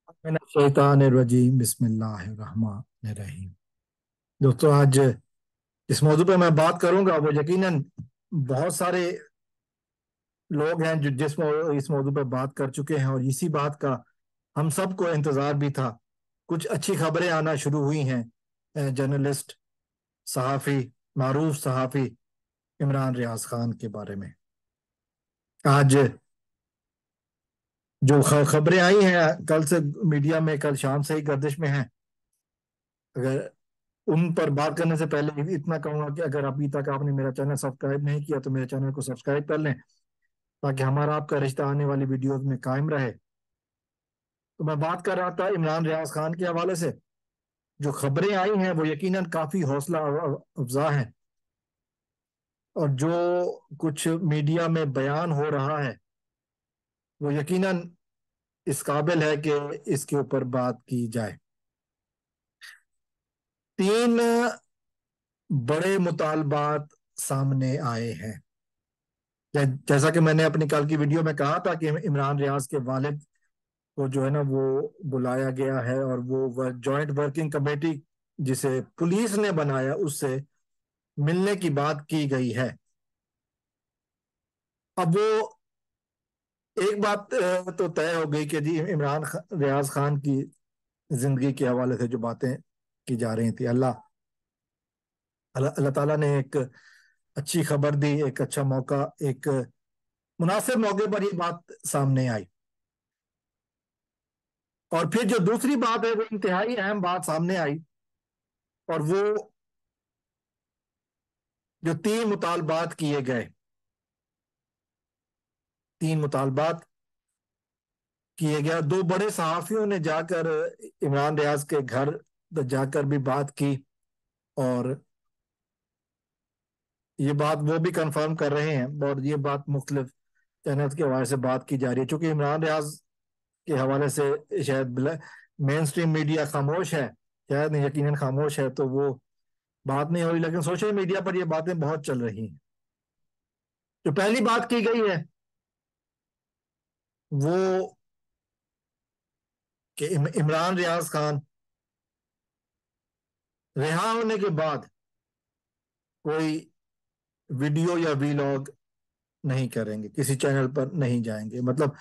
शैतानिर्रजीम बिस्मिल्लाहिर्रहमानिर्रहीम। दोस्तों, आज इस मौजू पे मैं बात करूंगा वो यकीनन बहुत सारे लोग हैं जो इस मौजू पे बात कर चुके हैं, और इसी बात का हम सबको इंतजार भी था। कुछ अच्छी खबरें आना शुरू हुई हैं जर्नलिस्ट, सहाफ़ी, मारूफ सहाफ़ी इमरान रियाज खान के बारे में। आज जो खबरें आई हैं कल से मीडिया में, कल शाम से ही गर्दिश में हैं। अगर उन पर बात करने से पहले इतना कहूंगा कि अगर अभी तक आपने मेरा चैनल सब्सक्राइब नहीं किया तो मेरे चैनल को सब्सक्राइब कर लें, ताकि हमारा आपका रिश्ता आने वाली वीडियोस में कायम रहे। तो मैं बात कर रहा था इमरान रियाज खान के हवाले से। जो खबरें आई हैं वो यकीनन काफी हौसला अफजा हैं, और जो कुछ मीडिया में बयान हो रहा है वो यकीनन इस काबिल है कि इसके ऊपर बात की जाए। तीन बड़े मुतालबात सामने आए हैं। जैसा कि मैंने अपनी कल की वीडियो में कहा था कि इमरान रियाज के वालिद को जो है ना वो बुलाया गया है, और वो जॉइंट वर्किंग कमेटी जिसे पुलिस ने बनाया उससे मिलने की बात की गई है। अब वो एक बात तो तय हो गई कि जी रियाज खान की जिंदगी के हवाले से जो बातें की जा रही थी, अल्लाह अल्लाह अल्लाह ताला ने एक अच्छी खबर दी, एक अच्छा मौका, एक मुनासिब मौके पर ये बात सामने आई। और फिर जो दूसरी बात है वो इंतहाई अहम बात सामने आई, और वो जो तीन मुतालबात किए गए, तीन मुतालबात किए गए। दो बड़े सहाफियों ने जाकर इमरान रियाज के घर जाकर भी बात की, और ये बात वो भी कंफर्म कर रहे हैं, और ये बात मुख्तलिफ चैनल के हवाले से बात की जा रही है। चूंकि इमरान रियाज के हवाले से शायद मेन स्ट्रीम मीडिया खामोश है, शायद नहीं, यकीनन खामोश है, तो वो बात नहीं हो रही, लेकिन सोशल मीडिया पर ये बातें बहुत चल रही हैं। जो पहली बात की गई है वो कि इमरान रियाज खान रिहा होने के बाद कोई वीडियो या वीलॉग नहीं करेंगे, किसी चैनल पर नहीं जाएंगे, मतलब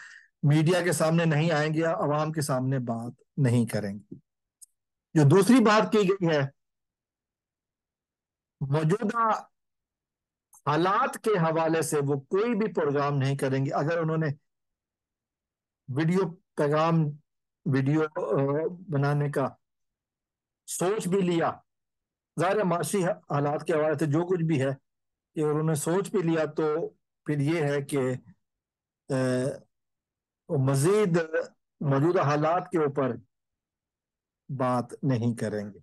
मीडिया के सामने नहीं आएंगे या आवाम के सामने बात नहीं करेंगे। जो दूसरी बात की गई है, मौजूदा हालात के हवाले से वो कोई भी प्रोग्राम नहीं करेंगे। अगर उन्होंने वीडियो पैगाम, वीडियो बनाने का सोच भी लिया, ज़ाहिर है माशी हालात के हवाले से जो कुछ भी है कि उन्होंने सोच भी लिया, तो फिर ये है कि वो मजीद मौजूदा हालात के ऊपर बात नहीं करेंगे।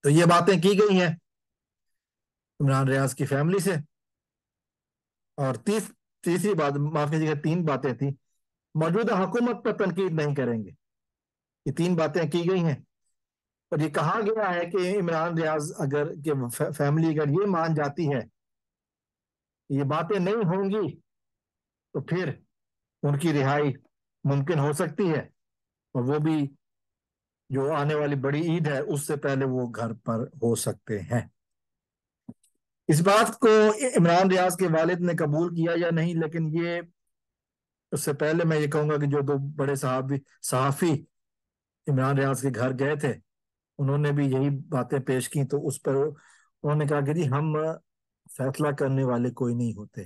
तो ये बातें की गई हैं इमरान रियाज की फैमिली से। और तीसरी बात, माफ कीजिएगा, तीन बातें थी। मौजूदा हुकूमत पर तनकीद नहीं करेंगे। ये तीन बातें की गई हैं, और ये कहा गया है कि इमरान रियाज अगर फैमिली अगर ये मान जाती है ये बातें नहीं होंगी, तो फिर उनकी रिहाई मुमकिन हो सकती है, और वो भी जो आने वाली बड़ी ईद है उससे पहले वो घर पर हो सकते हैं। इस बात को इमरान रियाज के वालिद ने कबूल किया या नहीं, लेकिन ये उससे पहले मैं ये कहूंगा कि जो दो बड़े सहाफी इमरान रियाज के घर गए थे, उन्होंने भी यही बातें पेश की। तो उस पर उन्होंने कहा कि जी हम फैसला करने वाले कोई नहीं होते,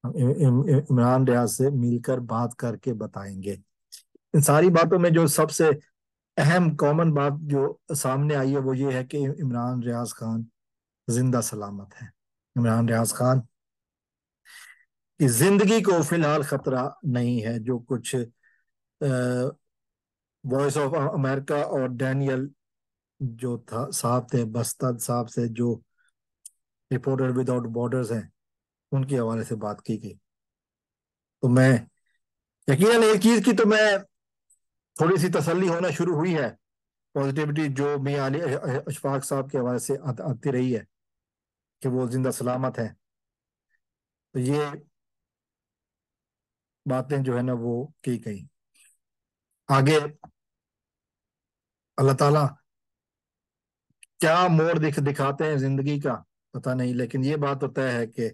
हम इमरान रियाज से मिलकर बात करके बताएंगे। इन सारी बातों में जो सबसे अहम कॉमन बात जो सामने आई है वो ये है कि इमरान रियाज खान जिंदा सलामत है। इमरान रियाज खान की जिंदगी को फिलहाल खतरा नहीं है। जो कुछ वॉइस ऑफ अमेरिका और डैनियल जो था साहब थे, बस्ताद साहब से जो रिपोर्टर विदाउट बॉर्डर्स हैं, उनके हवाले से बात की गई। तो मैं यकीनन एक चीज की तो मैं थोड़ी सी तसल्ली होना शुरू हुई है, पॉजिटिविटी जो मियां अली अशफाक साहब के हवाले से आती रही है कि वो जिंदा सलामत है। तो ये باتیں جو ہے نا وہ کی گئی. آگے اللہ تعالیٰ کیا موڑ دکھاتے ہیں زندگی کا پتہ نہیں، لیکن یہ بات تو طے ہے کہ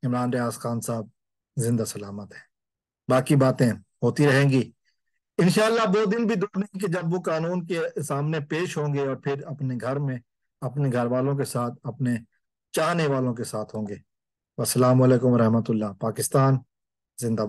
عمران ریاض خان صاحب زندہ سلامت ہیں. باقی باتیں ہوتی رہیں گی انشاءاللہ. وہ دن بھی دور نہیں کہ جب وہ قانون کے سامنے پیش ہوں گے اور پھر اپنے گھر میں اپنے گھر والوں کے ساتھ اپنے چاہنے والوں کے ساتھ ہوں گے. السلام علیکم ورحمۃ اللہ. پاکستان زندہ